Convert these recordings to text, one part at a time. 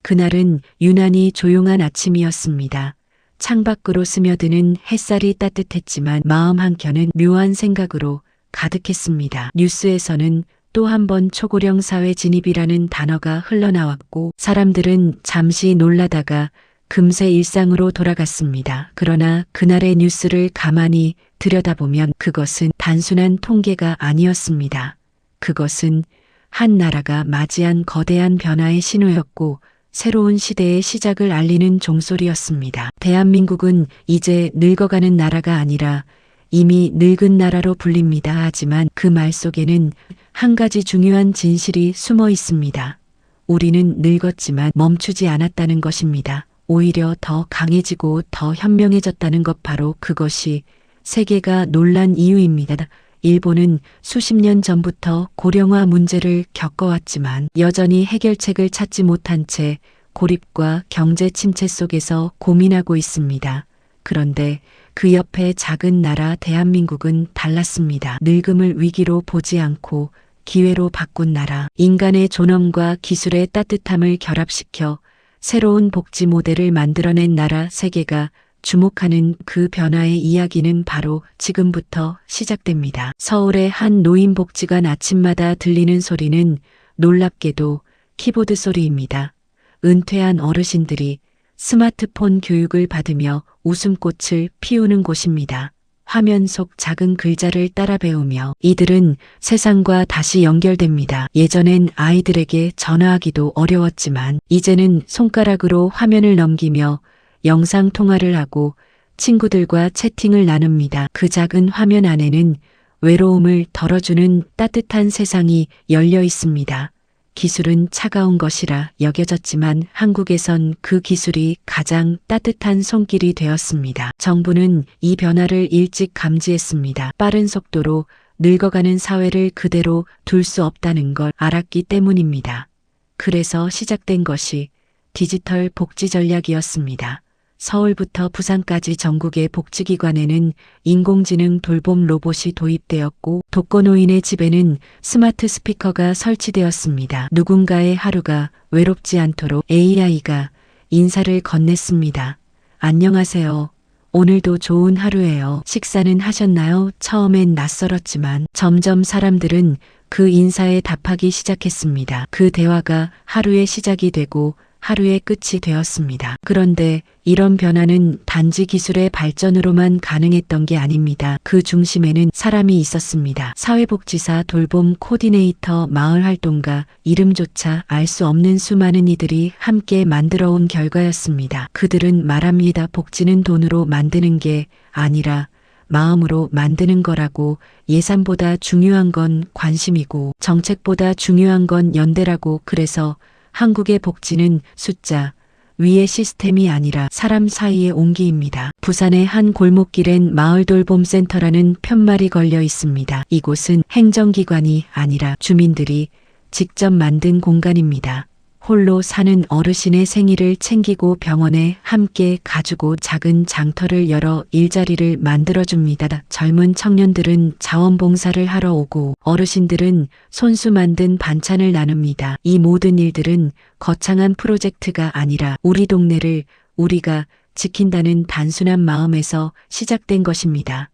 그날은 유난히 조용한 아침이었습니다. 창밖으로 스며드는 햇살이 따뜻했지만 마음 한켠은 묘한 생각으로 가득했습니다. 뉴스에서는 또 한 번 초고령 사회 진입이라는 단어가 흘러나왔고 사람들은 잠시 놀라다가 금세 일상으로 돌아갔습니다. 그러나 그날의 뉴스를 가만히 들여다보면 그것은 단순한 통계가 아니었습니다. 그것은 한 나라가 맞이한 거대한 변화의 신호였고 새로운 시대의 시작을 알리는 종소리였습니다. 대한민국은 이제 늙어가는 나라가 아니라 이미 늙은 나라로 불립니다. 하지만 그 말 속에는 한 가지 중요한 진실이 숨어 있습니다. 우리는 늙었지만 멈추지 않았다는 것입니다. 오히려 더 강해지고 더 현명해졌다는 것, 바로 그것이 세계가 놀란 이유입니다. 일본은 수십 년 전부터 고령화 문제를 겪어왔지만 여전히 해결책을 찾지 못한 채 고립과 경제 침체 속에서 고민하고 있습니다. 그런데 그 옆에 작은 나라 대한민국은 달랐습니다. 늙음을 위기로 보지 않고 기회로 바꾼 나라, 인간의 존엄과 기술의 따뜻함을 결합시켜 새로운 복지 모델을 만들어낸 나라. 세계가 주목하는 그 변화의 이야기는 바로 지금부터 시작됩니다. 서울의 한 노인복지관, 아침마다 들리는 소리는 놀랍게도 키보드 소리입니다. 은퇴한 어르신들이 스마트폰 교육을 받으며 웃음꽃을 피우는 곳입니다. 화면 속 작은 글자를 따라 배우며 이들은 세상과 다시 연결됩니다. 예전엔 아이들에게 전화하기도 어려웠지만 이제는 손가락으로 화면을 넘기며 영상 통화를 하고 친구들과 채팅을 나눕니다. 그 작은 화면 안에는 외로움을 덜어주는 따뜻한 세상이 열려 있습니다. 기술은 차가운 것이라 여겨졌지만 한국에선 그 기술이 가장 따뜻한 손길이 되었습니다. 정부는 이 변화를 일찍 감지했습니다. 빠른 속도로 늙어가는 사회를 그대로 둘 수 없다는 걸 알았기 때문입니다. 그래서 시작된 것이 디지털 복지 전략이었습니다. 서울부터 부산까지 전국의 복지기관에는 인공지능 돌봄 로봇이 도입되었고 독거노인의 집에는 스마트 스피커가 설치되었습니다. 누군가의 하루가 외롭지 않도록 AI가 인사를 건넸습니다. 안녕하세요. 오늘도 좋은 하루예요. 식사는 하셨나요? 처음엔 낯설었지만 점점 사람들은 그 인사에 답하기 시작했습니다. 그 대화가 하루의 시작이 되고 하루의 끝이 되었습니다. 그런데 이런 변화는 단지 기술의 발전으로만 가능했던 게 아닙니다. 그 중심에는 사람이 있었습니다. 사회복지사, 돌봄 코디네이터, 마을활동가, 이름조차 알 수 없는 수많은 이들이 함께 만들어온 결과였습니다. 그들은 말합니다. 복지는 돈으로 만드는 게 아니라 마음으로 만드는 거라고. 예산보다 중요한 건 관심이고 정책보다 중요한 건 연대라고. 그래서 한국의 복지는 숫자 위의 시스템이 아니라 사람 사이의 온기입니다. 부산의 한 골목길엔 마을돌봄센터라는 편말이 걸려 있습니다. 이곳은 행정기관이 아니라 주민들이 직접 만든 공간입니다. 홀로 사는 어르신의 생일을 챙기고 병원에 함께 가주고 작은 장터를 열어 일자리를 만들어줍니다. 젊은 청년들은 자원봉사를 하러 오고 어르신들은 손수 만든 반찬을 나눕니다. 이 모든 일들은 거창한 프로젝트가 아니라 우리 동네를 우리가 지킨다는 단순한 마음에서 시작된 것입니다.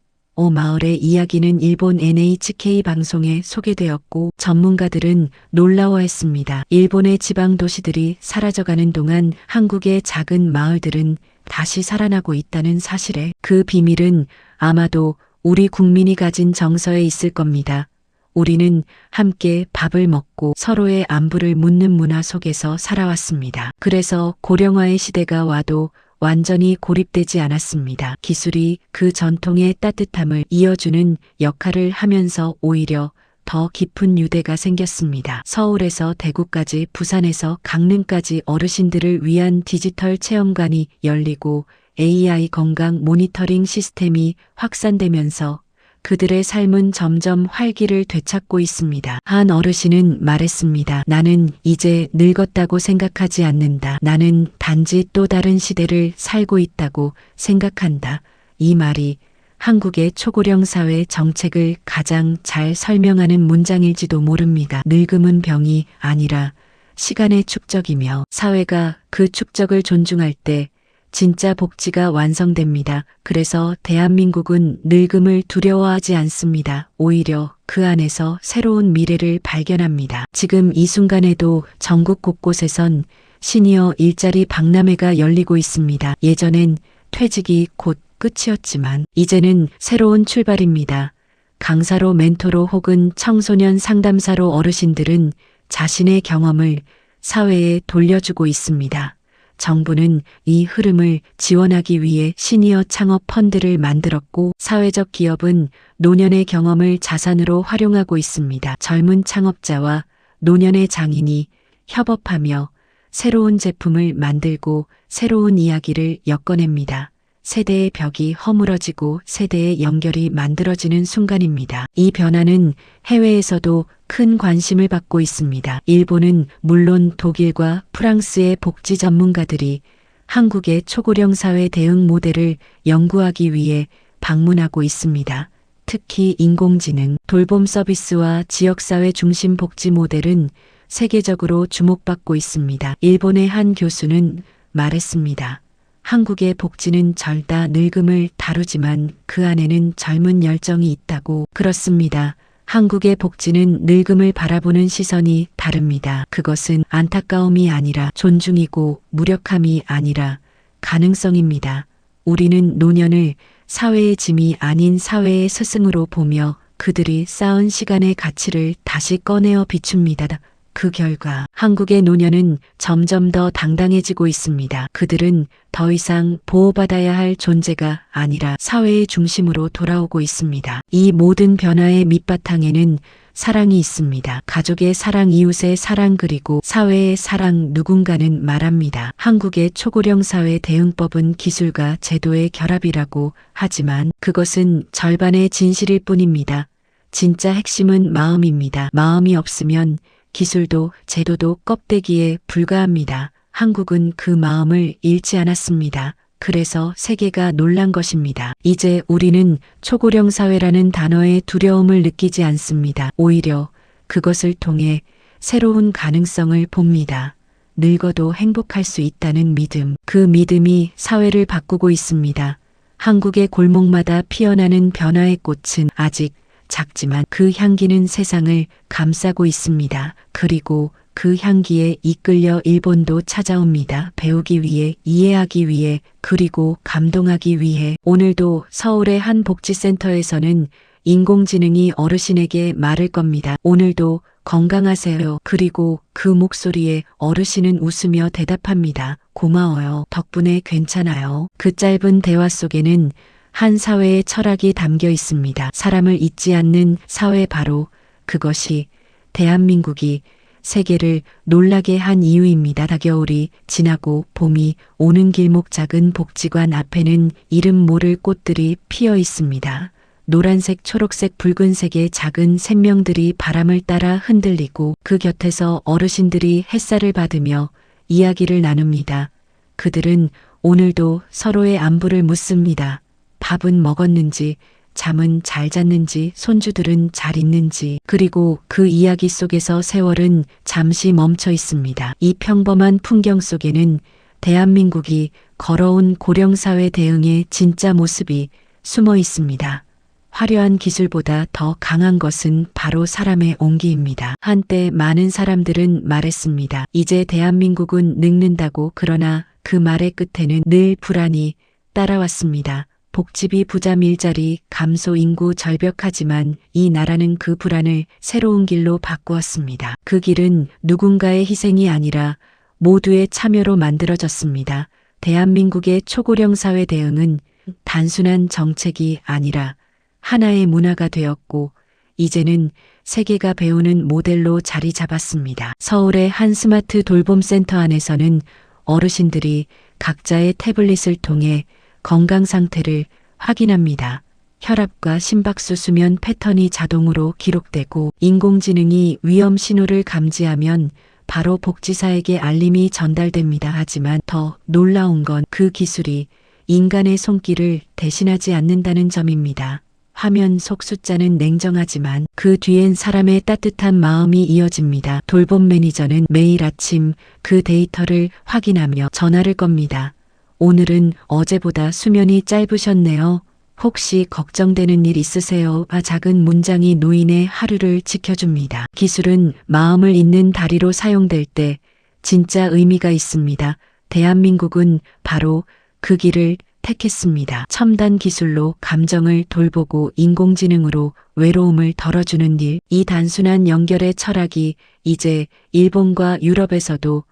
마을의 이야기는 일본 NHK 방송에 소개되었고 전문가들은 놀라워했습니다. 일본의 지방 도시들이 사라져가는 동안 한국의 작은 마을들은 다시 살아나고 있다는 사실에 그 비밀은 아마도 우리 국민이 가진 정서에 있을 겁니다. 우리는 함께 밥을 먹고 서로의 안부를 묻는 문화 속에서 살아왔습니다. 그래서 고령화의 시대가 와도 완전히 고립되지 않았습니다. 기술이 그 전통의 따뜻함을 이어주는 역할을 하면서 오히려 더 깊은 유대가 생겼습니다. 서울에서 대구까지, 부산에서 강릉까지 어르신들을 위한 디지털 체험관이 열리고 AI 건강 모니터링 시스템이 확산되면서 그들의 삶은 점점 활기를 되찾고 있습니다. 한 어르신은 말했습니다. 나는 이제 늙었다고 생각하지 않는다. 나는 단지 또 다른 시대를 살고 있다고 생각한다. 이 말이 한국의 초고령 사회 정책을 가장 잘 설명하는 문장일지도 모릅니다. 늙음은 병이 아니라 시간의 축적이며 사회가 그 축적을 존중할 때 진짜 복지가 완성됩니다. 그래서 대한민국은 늙음을 두려워하지 않습니다. 오히려 그 안에서 새로운 미래를 발견합니다. 지금 이 순간에도 전국 곳곳에선 시니어 일자리 박람회가 열리고 있습니다. 예전엔 퇴직이 곧 끝이었지만 이제는 새로운 출발입니다. 강사로 멘토로 혹은 청소년 상담사로 어르신들은 자신의 경험을 사회에 돌려주고 있습니다. 정부는 이 흐름을 지원하기 위해 시니어 창업 펀드를 만들었고 사회적 기업은 노년의 경험을 자산으로 활용하고 있습니다. 젊은 창업자와 노년의 장인이 협업하며 새로운 제품을 만들고 새로운 이야기를 엮어냅니다. 세대의 벽이 허물어지고 세대의 연결이 만들어지는 순간입니다. 이 변화는 해외에서도 큰 관심을 받고 있습니다. 일본은 물론 독일과 프랑스의 복지 전문가들이 한국의 초고령 사회 대응 모델을 연구하기 위해 방문하고 있습니다. 특히 인공지능, 돌봄 서비스와 지역사회 중심 복지 모델은 세계적으로 주목받고 있습니다. 일본의 한 교수는 말했습니다. 한국의 복지는 절다 늙음을 다루지만 그 안에는 젊은 열정이 있다고. 그렇습니다. 한국의 복지는 늙음을 바라보는 시선이 다릅니다. 그것은 안타까움이 아니라 존중이고 무력함이 아니라 가능성입니다. 우리는 노년을 사회의 짐이 아닌 사회의 스승으로 보며 그들이 쌓은 시간의 가치를 다시 꺼내어 비춥니다. 그 결과 한국의 노년은 점점 더 당당해지고 있습니다. 그들은 더 이상 보호받아야 할 존재가 아니라 사회의 중심으로 돌아오고 있습니다. 이 모든 변화의 밑바탕에는 사랑이 있습니다. 가족의 사랑, 이웃의 사랑, 그리고 사회의 사랑. 누군가는 말합니다. 한국의 초고령 사회 대응법은 기술과 제도의 결합이라고 하지만 그것은 절반의 진실일 뿐입니다. 진짜 핵심은 마음입니다. 마음이 없으면 기술도 제도도 껍데기에 불과합니다. 한국은 그 마음을 잃지 않았습니다. 그래서 세계가 놀란 것입니다. 이제 우리는 초고령 사회라는 단어의 두려움을 느끼지 않습니다. 오히려 그것을 통해 새로운 가능성을 봅니다. 늙어도 행복할 수 있다는 믿음. 그 믿음이 사회를 바꾸고 있습니다. 한국의 골목마다 피어나는 변화의 꽃은 아직 작지만 그 향기는 세상을 감싸고 있습니다. 그리고 그 향기에 이끌려 일본도 찾아옵니다. 배우기 위해, 이해하기 위해, 그리고 감동하기 위해. 오늘도 서울의 한 복지센터에서는 인공지능이 어르신에게 말을 겁니다. 오늘도 건강하세요. 그리고 그 목소리에 어르신은 웃으며 대답합니다. 고마워요. 덕분에 괜찮아요. 그 짧은 대화 속에는 한 사회의 철학이 담겨 있습니다. 사람을 잊지 않는 사회, 바로 그것이 대한민국이 세계를 놀라게 한 이유입니다. 겨울이 지나고 봄이 오는 길목, 작은 복지관 앞에는 이름 모를 꽃들이 피어 있습니다. 노란색, 초록색, 붉은색의 작은 생명들이 바람을 따라 흔들리고 그 곁에서 어르신들이 햇살을 받으며 이야기를 나눕니다. 그들은 오늘도 서로의 안부를 묻습니다. 밥은 먹었는지, 잠은 잘 잤는지, 손주들은 잘 있는지. 그리고 그 이야기 속에서 세월은 잠시 멈춰 있습니다. 이 평범한 풍경 속에는 대한민국이 걸어온 고령사회 대응의 진짜 모습이 숨어 있습니다. 화려한 기술보다 더 강한 것은 바로 사람의 온기입니다. 한때 많은 사람들은 말했습니다. 이제 대한민국은 늙는다고. 그러나 그 말의 끝에는 늘 불안이 따라왔습니다. 복지비 부담, 일자리 감소, 인구 절벽하지만 이 나라는 그 불안을 새로운 길로 바꾸었습니다. 그 길은 누군가의 희생이 아니라 모두의 참여로 만들어졌습니다. 대한민국의 초고령 사회 대응은 단순한 정책이 아니라 하나의 문화가 되었고 이제는 세계가 배우는 모델로 자리 잡았습니다. 서울의 한 스마트 돌봄센터 안에서는 어르신들이 각자의 태블릿을 통해 건강 상태를 확인합니다. 혈압과 심박수, 수면 패턴이 자동으로 기록되고 인공지능이 위험 신호를 감지하면 바로 복지사에게 알림이 전달됩니다. 하지만 더 놀라운 건 그 기술이 인간의 손길을 대신하지 않는다는 점입니다. 화면 속 숫자는 냉정하지만 그 뒤엔 사람의 따뜻한 마음이 이어집니다. 돌봄 매니저는 매일 아침 그 데이터를 확인하며 전화를 겁니다. 오늘은 어제보다 수면이 짧으셨네요. 혹시 걱정되는 일 있으세요? 작은 문장이 노인의 하루를 지켜줍니다. 기술은 마음을 잇는 다리로 사용될 때 진짜 의미가 있습니다. 대한민국은 바로 그 길을 택했습니다. 첨단 기술로 감정을 돌보고 인공지능으로 외로움을 덜어주는 일. 이 단순한 연결의 철학이 이제 일본과 유럽에서도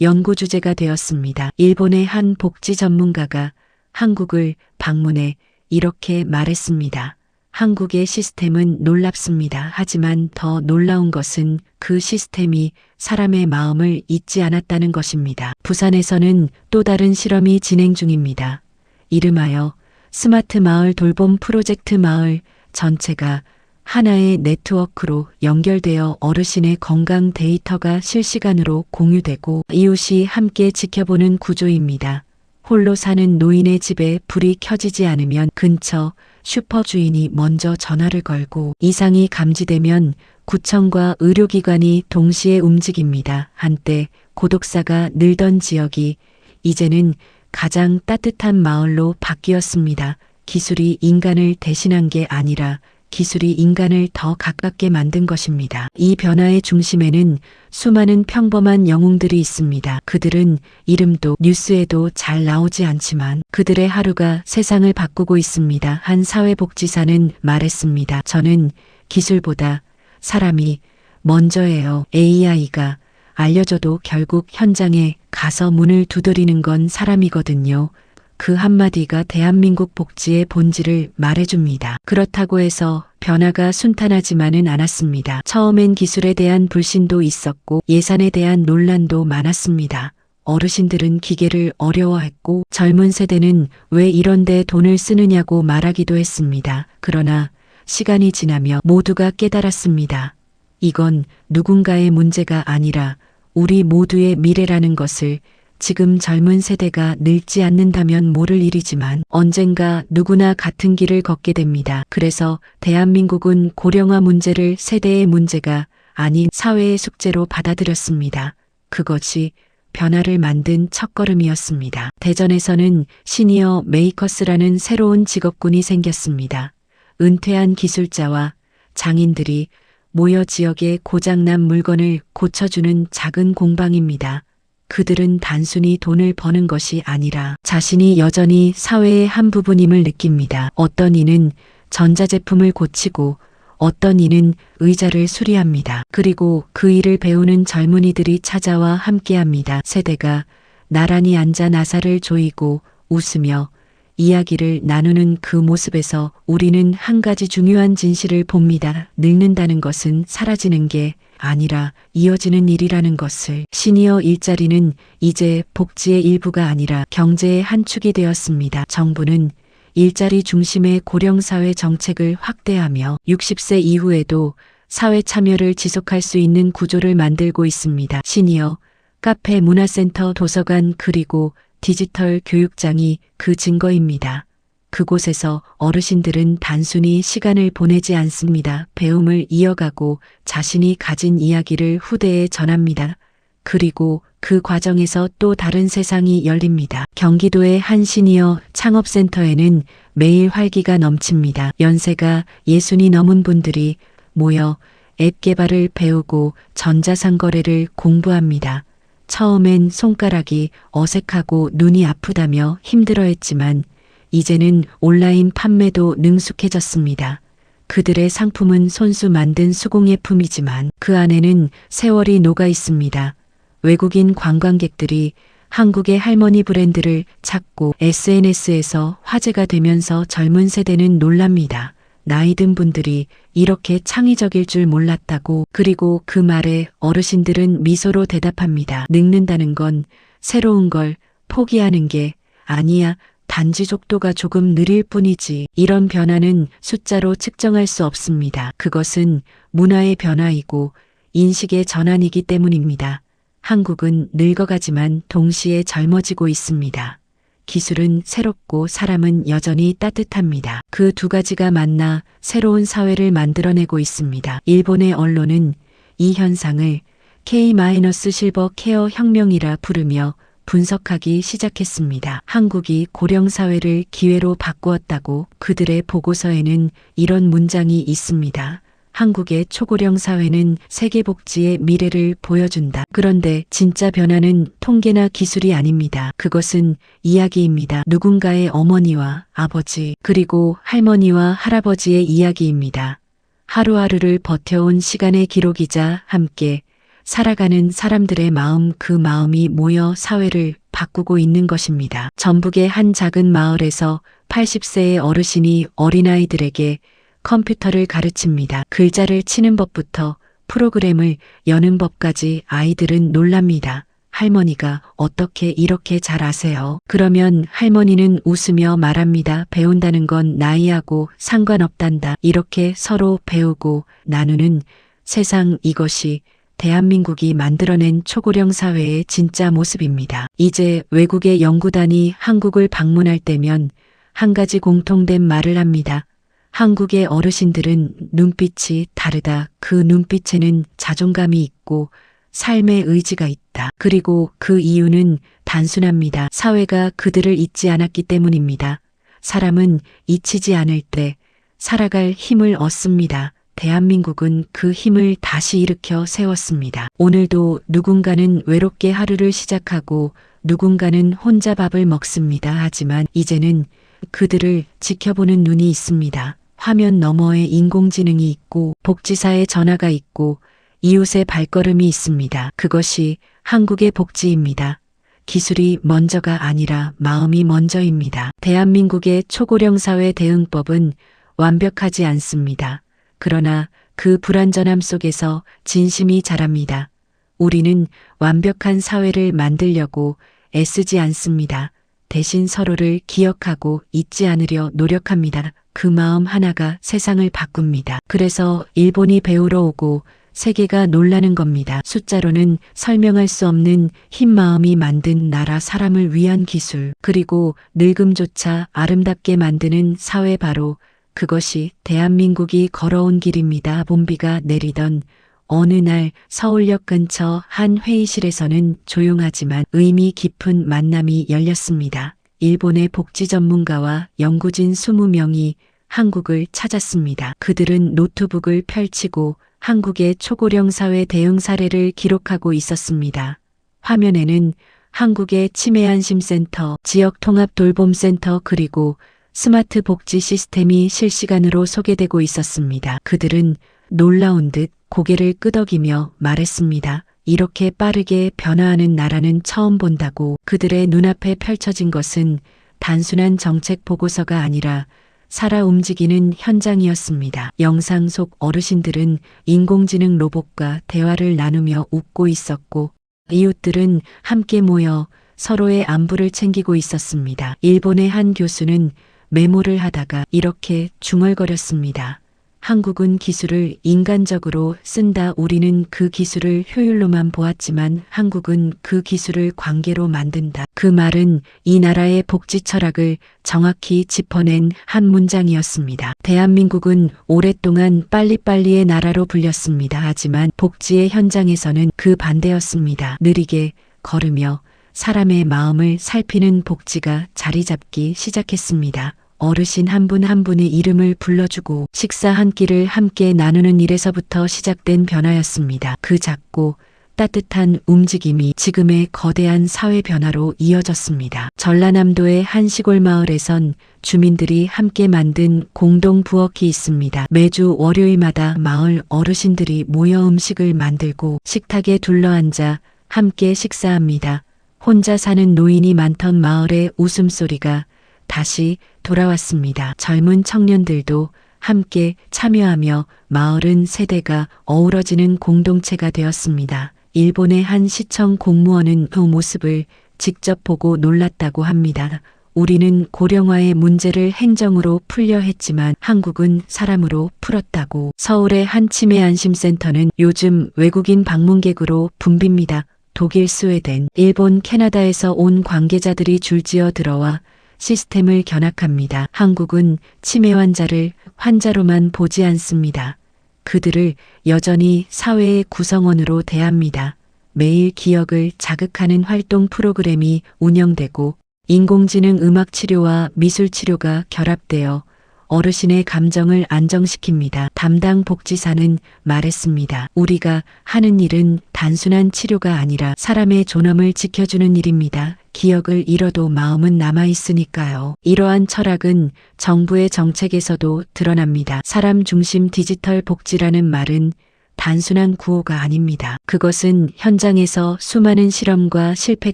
연구 주제가 되었습니다. 일본의 한 복지 전문가가 한국을 방문해 이렇게 말했습니다. 한국의 시스템은 놀랍습니다. 하지만 더 놀라운 것은 그 시스템이 사람의 마음을 잊지 않았다는 것입니다. 부산에서는 또 다른 실험이 진행 중입니다. 이름하여 스마트 마을 돌봄 프로젝트. 마을 전체가 하나의 네트워크로 연결되어 어르신의 건강 데이터가 실시간으로 공유되고 이웃이 함께 지켜보는 구조입니다. 홀로 사는 노인의 집에 불이 켜지지 않으면 근처 슈퍼 주인이 먼저 전화를 걸고 이상이 감지되면 구청과 의료기관이 동시에 움직입니다. 한때 고독사가 늘던 지역이 이제는 가장 따뜻한 마을로 바뀌었습니다. 기술이 인간을 대신한 게 아니라 기술이 인간을 더 가깝게 만든 것입니다. 이 변화의 중심에는 수많은 평범한 영웅들이 있습니다. 그들은 이름도 뉴스에도 잘 나오지 않지만 그들의 하루가 세상을 바꾸고 있습니다. 한 사회복지사는 말했습니다. 저는 기술보다 사람이 먼저예요. AI가 알려줘도 결국 현장에 가서 문을 두드리는 건 사람이거든요. 그 한마디가 대한민국 복지의 본질을 말해줍니다. 그렇다고 해서 변화가 순탄하지만은 않았습니다. 처음엔 기술에 대한 불신도 있었고 예산에 대한 논란도 많았습니다. 어르신들은 기계를 어려워했고 젊은 세대는 왜 이런데 돈을 쓰느냐고 말하기도 했습니다. 그러나 시간이 지나며 모두가 깨달았습니다. 이건 누군가의 문제가 아니라 우리 모두의 미래라는 것을. 지금 젊은 세대가 늙지 않는다면 모를 일이지만 언젠가 누구나 같은 길을 걷게 됩니다. 그래서 대한민국은 고령화 문제를 세대의 문제가 아닌 사회의 숙제로 받아들였습니다. 그것이 변화를 만든 첫걸음이었습니다. 대전에서는 시니어 메이커스라는 새로운 직업군이 생겼습니다. 은퇴한 기술자와 장인들이 모여 지역의 고장난 물건을 고쳐주는 작은 공방입니다. 그들은 단순히 돈을 버는 것이 아니라 자신이 여전히 사회의 한 부분임을 느낍니다. 어떤 이는 전자제품을 고치고 어떤 이는 의자를 수리합니다. 그리고 그 일을 배우는 젊은이들이 찾아와 함께합니다. 세대가 나란히 앉아 나사를 조이고 웃으며 이야기를 나누는 그 모습에서 우리는 한 가지 중요한 진실을 봅니다. 늙는다는 것은 사라지는 게 아니라 이어지는 일이라는 것을. 시니어 일자리는 이제 복지의 일부가 아니라 경제의 한 축이 되었습니다. 정부는 일자리 중심의 고령사회 정책을 확대하며 60세 이후에도 사회 참여를 지속할 수 있는 구조를 만들고 있습니다. 시니어, 카페, 문화센터, 도서관 그리고 디지털 교육장이 그 증거입니다. 그곳에서 어르신들은 단순히 시간을 보내지 않습니다. 배움을 이어가고 자신이 가진 이야기를 후대에 전합니다. 그리고 그 과정에서 또 다른 세상이 열립니다. 경기도의 한 시니어 창업센터에는 매일 활기가 넘칩니다. 연세가 60이 넘은 분들이 모여 앱 개발을 배우고 전자상거래를 공부합니다. 처음엔 손가락이 어색하고 눈이 아프다며 힘들어했지만 이제는 온라인 판매도 능숙해졌습니다. 그들의 상품은 손수 만든 수공예품이지만 그 안에는 세월이 녹아 있습니다. 외국인 관광객들이 한국의 할머니 브랜드를 찾고 SNS에서 화제가 되면서 젊은 세대는 놀랍니다. 나이 든 분들이 이렇게 창의적일 줄 몰랐다고. 그리고 그 말에 어르신들은 미소로 대답합니다. 늙는다는 건 새로운 걸 포기하는 게 아니야. 단지 속도가 조금 느릴 뿐이지. 이런 변화는 숫자로 측정할 수 없습니다. 그것은 문화의 변화이고 인식의 전환이기 때문입니다. 한국은 늙어가지만 동시에 젊어지고 있습니다. 기술은 새롭고 사람은 여전히 따뜻합니다. 그 두 가지가 만나 새로운 사회를 만들어내고 있습니다. 일본의 언론은 이 현상을 K-실버 케어 혁명이라 부르며 분석하기 시작했습니다. 한국이 고령사회를 기회로 바꾸었다고 그들의 보고서에는 이런 문장이 있습니다. 한국의 초고령 사회는 세계 복지의 미래를 보여준다. 그런데 진짜 변화는 통계나 기술이 아닙니다. 그것은 이야기입니다. 누군가의 어머니와 아버지 그리고 할머니와 할아버지의 이야기입니다. 하루하루를 버텨온 시간의 기록이자 함께 살아가는 사람들의 마음, 그 마음이 모여 사회를 바꾸고 있는 것입니다. 전북의 한 작은 마을에서 80세의 어르신이 어린아이들에게 컴퓨터를 가르칩니다. 글자를 치는 법부터 프로그램을 여는 법까지 아이들은 놀랍니다. 할머니가 어떻게 이렇게 잘 아세요? 그러면 할머니는 웃으며 말합니다. 배운다는 건 나이하고 상관없단다. 이렇게 서로 배우고 나누는 세상, 이것이 대한민국이 만들어낸 초고령 사회의 진짜 모습입니다. 이제 외국의 연구단이 한국을 방문할 때면 한 가지 공통된 말을 합니다. 한국의 어르신들은 눈빛이 다르다. 그 눈빛에는 자존감이 있고 삶의 의지가 있다. 그리고 그 이유는 단순합니다. 사회가 그들을 잊지 않았기 때문입니다. 사람은 잊히지 않을 때 살아갈 힘을 얻습니다. 대한민국은 그 힘을 다시 일으켜 세웠습니다. 오늘도 누군가는 외롭게 하루를 시작하고 누군가는 혼자 밥을 먹습니다. 하지만 이제는 그들을 지켜보는 눈이 있습니다. 화면 너머에 인공지능이 있고 복지사의 전화가 있고 이웃의 발걸음이 있습니다. 그것이 한국의 복지입니다. 기술이 먼저가 아니라 마음이 먼저입니다. 대한민국의 초고령 사회 대응법은 완벽하지 않습니다. 그러나 그 불완전함 속에서 진심이 자랍니다. 우리는 완벽한 사회를 만들려고 애쓰지 않습니다. 대신 서로를 기억하고 잊지 않으려 노력합니다. 그 마음 하나가 세상을 바꿉니다. 그래서 일본이 배우러 오고 세계가 놀라는 겁니다. 숫자로는 설명할 수 없는 흰 마음이 만든 나라, 사람을 위한 기술, 그리고 늙음조차 아름답게 만드는 사회, 바로 그것이 대한민국이 걸어온 길입니다. 봄비가 내리던 어느 날 서울역 근처 한 회의실에서는 조용하지만 의미 깊은 만남이 열렸습니다. 일본의 복지 전문가와 연구진 20명이 한국을 찾았습니다. 그들은 노트북을 펼치고 한국의 초고령 사회 대응 사례를 기록하고 있었습니다. 화면에는 한국의 치매안심센터, 지역통합돌봄센터, 그리고 스마트 복지 시스템이 실시간으로 소개되고 있었습니다. 그들은 놀라운 듯 고개를 끄덕이며 말했습니다. 이렇게 빠르게 변화하는 나라는 처음 본다고. 그들의 눈앞에 펼쳐진 것은 단순한 정책 보고서가 아니라 살아 움직이는 현장이었습니다. 영상 속 어르신들은 인공지능 로봇과 대화를 나누며 웃고 있었고 이웃들은 함께 모여 서로의 안부를 챙기고 있었습니다. 일본의 한 교수는 메모를 하다가 이렇게 중얼거렸습니다. 한국은 기술을 인간적으로 쓴다. 우리는 그 기술을 효율로만 보았지만 한국은 그 기술을 관계로 만든다. 그 말은 이 나라의 복지 철학을 정확히 짚어낸 한 문장이었습니다. 대한민국은 오랫동안 빨리빨리의 나라로 불렸습니다. 하지만 복지의 현장에서는 그 반대였습니다. 느리게 걸으며 사람의 마음을 살피는 복지가 자리 잡기 시작했습니다. 어르신 한 분 한 분의 이름을 불러주고 식사 한 끼를 함께 나누는 일에서부터 시작된 변화였습니다. 그 작고 따뜻한 움직임이 지금의 거대한 사회 변화로 이어졌습니다. 전라남도의 한 시골 마을에선 주민들이 함께 만든 공동 부엌이 있습니다. 매주 월요일마다 마을 어르신들이 모여 음식을 만들고 식탁에 둘러앉아 함께 식사합니다. 혼자 사는 노인이 많던 마을의 웃음소리가 다시 돌아왔습니다. 젊은 청년들도 함께 참여하며 마을은 세대가 어우러지는 공동체가 되었습니다. 일본의 한 시청 공무원은 그 모습을 직접 보고 놀랐다고 합니다. 우리는 고령화의 문제를 행정으로 풀려 했지만 한국은 사람으로 풀었다고. 서울의 한 치매 안심센터는 요즘 외국인 방문객으로 붐빕니다. 독일, 스웨덴, 일본, 캐나다에서 온 관계자들이 줄지어 들어와 시스템을 견학합니다. 한국은 치매 환자를 환자로만 보지 않습니다. 그들을 여전히 사회의 구성원으로 대합니다. 매일 기억을 자극하는 활동 프로그램이 운영되고 인공지능 음악 치료와 미술 치료가 결합되어 어르신의 감정을 안정시킵니다. 담당 복지사는 말했습니다. 우리가 하는 일은 단순한 치료가 아니라 사람의 존엄을 지켜주는 일입니다. 기억을 잃어도 마음은 남아있으니까요. 이러한 철학은 정부의 정책에서도 드러납니다. 사람 중심 디지털 복지라는 말은 단순한 구호가 아닙니다. 그것은 현장에서 수많은 실험과 실패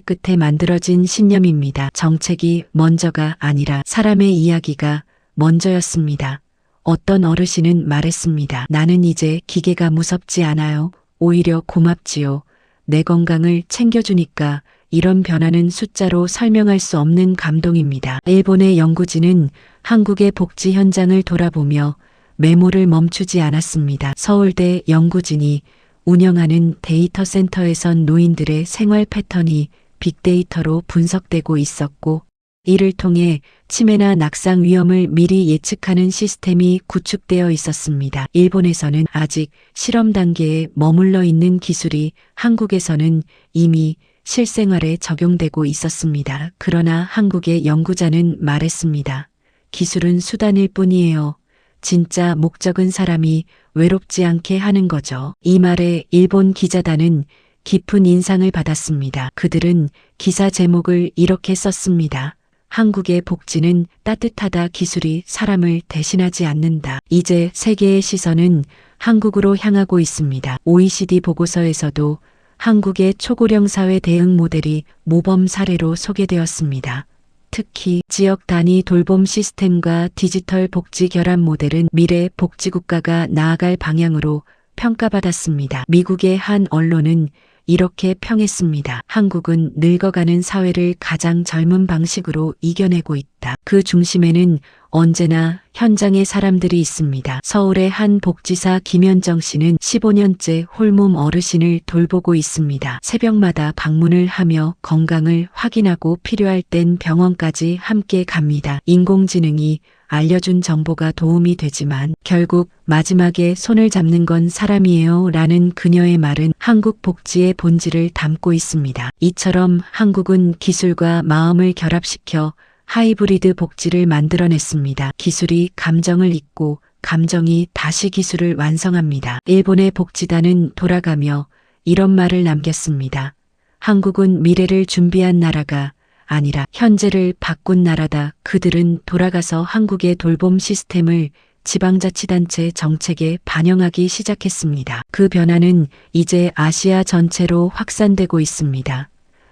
끝에 만들어진 신념입니다. 정책이 먼저가 아니라 사람의 이야기가 먼저였습니다. 어떤 어르신은 말했습니다. 나는 이제 기계가 무섭지 않아요. 오히려 고맙지요. 내 건강을 챙겨주니까. 이런 변화는 숫자로 설명할 수 없는 감동입니다. 일본의 연구진은 한국의 복지 현장을 돌아보며 메모를 멈추지 않았습니다. 서울대 연구진이 운영하는 데이터 센터에선 노인들의 생활 패턴이 빅데이터로 분석되고 있었고, 이를 통해 치매나 낙상 위험을 미리 예측하는 시스템이 구축되어 있었습니다. 일본에서는 아직 실험 단계에 머물러 있는 기술이 한국에서는 이미 실생활에 적용되고 있었습니다. 그러나 한국의 연구자는 말했습니다. 기술은 수단일 뿐이에요. 진짜 목적은 사람이 외롭지 않게 하는 거죠. 이 말에 일본 기자단은 깊은 인상을 받았습니다. 그들은 기사 제목을 이렇게 썼습니다. 한국의 복지는 따뜻하다. 기술이 사람을 대신하지 않는다. 이제 세계의 시선은 한국으로 향하고 있습니다. OECD 보고서에서도 한국의 초고령 사회 대응 모델이 모범 사례로 소개되었습니다. 특히 지역 단위 돌봄 시스템과 디지털 복지 결합 모델은 미래 복지국가가 나아갈 방향으로 평가받았습니다. 미국의 한 언론은 이렇게 평했습니다. 한국은 늙어가는 사회를 가장 젊은 방식으로 이겨내고 있다. 그 중심에는 언제나 현장의 사람들이 있습니다. 서울의 한 복지사 김현정 씨는 15년째 홀몸 어르신을 돌보고 있습니다. 새벽마다 방문을 하며 건강을 확인하고 필요할 땐 병원까지 함께 갑니다. 인공지능이 알려준 정보가 도움이 되지만 결국 마지막에 손을 잡는 건 사람이에요 라는 그녀의 말은 한국 복지의 본질을 담고 있습니다. 이처럼 한국은 기술과 마음을 결합시켜 하이브리드 복지를 만들어냈습니다. 기술이 감정을 잇고 감정이 다시 기술을 완성합니다. 일본의 복지단은 돌아가며 이런 말을 남겼습니다. 한국은 미래를 준비한 나라가 아니라 현재를 바꾼 나라다. 그들은 돌아가서 한국의 돌봄 시스템을 지방자치단체 정책에 반영하기 시작했습니다. 그 변화는 이제 아시아 전체로 확산되고 있습니다.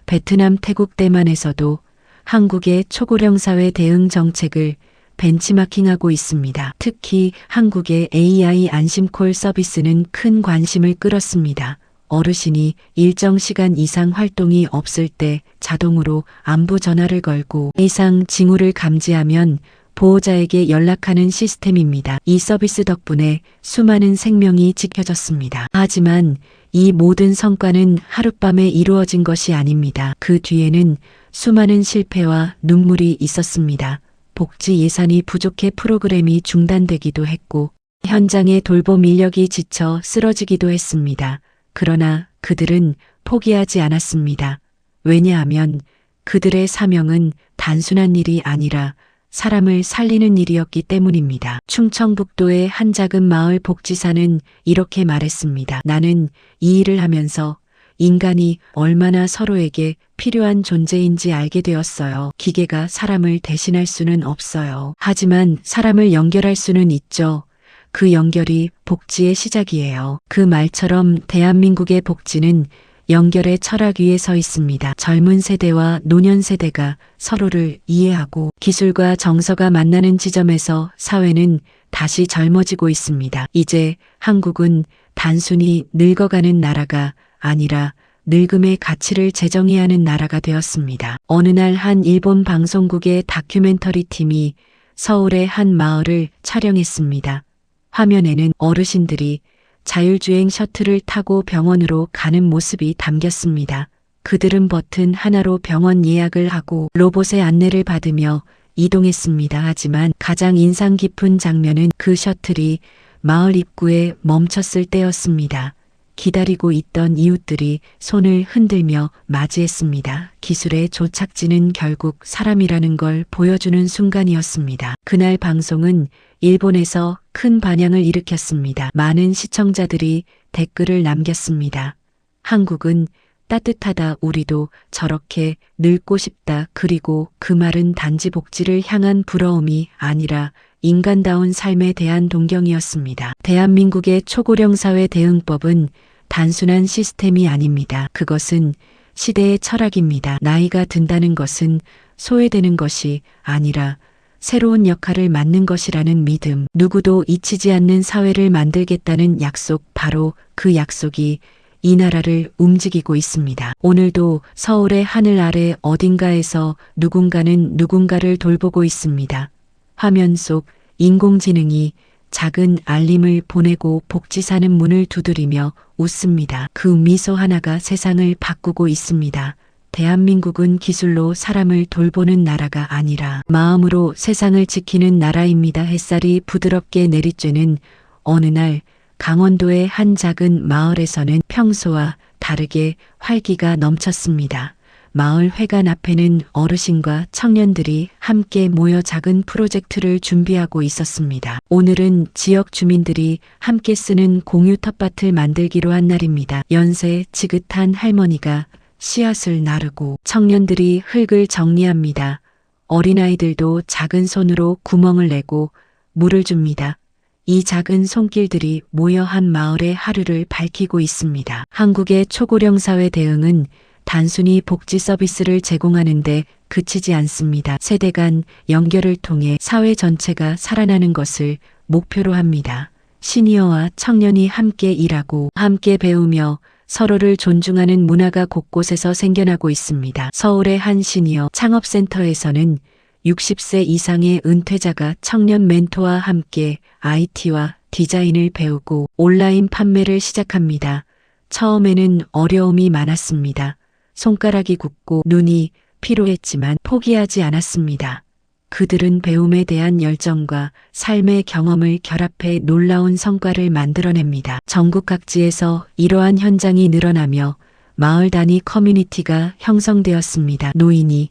베트남, 태국, 대만에서도 한국의 초고령 사회 대응 정책을 벤치마킹하고 있습니다. 특히 한국의 AI 안심콜 서비스는 큰 관심을 끌었습니다. 어르신이 일정 시간 이상 활동이 없을 때 자동으로 안부 전화를 걸고 이상 징후를 감지하면 보호자에게 연락하는 시스템입니다. 이 서비스 덕분에 수많은 생명이 지켜졌습니다. 하지만 이 모든 성과는 하룻밤에 이루어진 것이 아닙니다. 그 뒤에는 수많은 실패와 눈물이 있었습니다. 복지 예산이 부족해 프로그램이 중단되기도 했고 현장의 돌봄 인력이 지쳐 쓰러지기도 했습니다. 그러나 그들은 포기하지 않았습니다. 왜냐하면 그들의 사명은 단순한 일이 아니라 사람을 살리는 일이었기 때문입니다. 충청북도의 한 작은 마을 복지사는 이렇게 말했습니다. 나는 이 일을 하면서 인간이 얼마나 서로에게 필요한 존재인지 알게 되었어요. 기계가 사람을 대신할 수는 없어요. 하지만 사람을 연결할 수는 있죠. 그 연결이 복지의 시작이에요. 그 말처럼 대한민국의 복지는 연결의 철학 위에 서 있습니다. 젊은 세대와 노년 세대가 서로를 이해하고 기술과 정서가 만나는 지점에서 사회는 다시 젊어지고 있습니다. 이제 한국은 단순히 늙어가는 나라가 아니라 늙음의 가치를 제정해야 하는 나라가 되었습니다. 어느 날 한 일본 방송국의 다큐멘터리 팀이 서울의 한 마을을 촬영했습니다. 화면에는 어르신들이 자율주행 셔틀을 타고 병원으로 가는 모습이 담겼습니다. 그들은 버튼 하나로 병원 예약을 하고 로봇의 안내를 받으며 이동했습니다. 하지만 가장 인상 깊은 장면은 그 셔틀이 마을 입구에 멈췄을 때였습니다. 기다리고 있던 이웃들이 손을 흔들며 맞이했습니다. 기술의 조착지는 결국 사람이라는 걸 보여주는 순간이었습니다. 그날 방송은 일본에서 큰 반향을 일으켰습니다. 많은 시청자들이 댓글을 남겼습니다. 한국은 따뜻하다. 우리도 저렇게 늙고 싶다. 그리고 그 말은 단지 복지를 향한 부러움이 아니라 인간다운 삶에 대한 동경이었습니다. 대한민국의 초고령 사회 대응법은 단순한 시스템이 아닙니다. 그것은 시대의 철학입니다. 나이가 든다는 것은 소외되는 것이 아니라 새로운 역할을 맡는 것이라는 믿음, 누구도 잊히지 않는 사회를 만들겠다는 약속, 바로 그 약속이 이 나라를 움직이고 있습니다. 오늘도 서울의 하늘 아래 어딘가에서 누군가는 누군가를 돌보고 있습니다. 화면 속 인공지능이 작은 알림을 보내고 복지사는 문을 두드리며 웃습니다. 그 미소 하나가 세상을 바꾸고 있습니다. 대한민국은 기술로 사람을 돌보는 나라가 아니라 마음으로 세상을 지키는 나라입니다. 햇살이 부드럽게 내리쬐는 어느 날 강원도의 한 작은 마을에서는 평소와 다르게 활기가 넘쳤습니다. 마을 회관 앞에는 어르신과 청년들이 함께 모여 작은 프로젝트를 준비하고 있었습니다. 오늘은 지역 주민들이 함께 쓰는 공유 텃밭을 만들기로 한 날입니다. 연세 지긋한 할머니가 씨앗을 나르고 청년들이 흙을 정리합니다. 어린아이들도 작은 손으로 구멍을 내고 물을 줍니다. 이 작은 손길들이 모여 한 마을의 하루를 밝히고 있습니다. 한국의 초고령 사회 대응은 단순히 복지 서비스를 제공하는데 그치지 않습니다. 세대 간 연결을 통해 사회 전체가 살아나는 것을 목표로 합니다. 시니어와 청년이 함께 일하고 함께 배우며 서로를 존중하는 문화가 곳곳에서 생겨나고 있습니다. 서울의 한 시니어 창업센터에서는 60세 이상의 은퇴자가 청년 멘토와 함께 IT와 디자인을 배우고 온라인 판매를 시작합니다. 처음에는 어려움이 많았습니다. 손가락이 굽고 눈이 피로했지만 포기하지 않았습니다. 그들은 배움에 대한 열정과 삶의 경험을 결합해 놀라운 성과를 만들어냅니다. 전국 각지에서 이러한 현장이 늘어나며 마을 단위 커뮤니티가 형성되었습니다. 노인이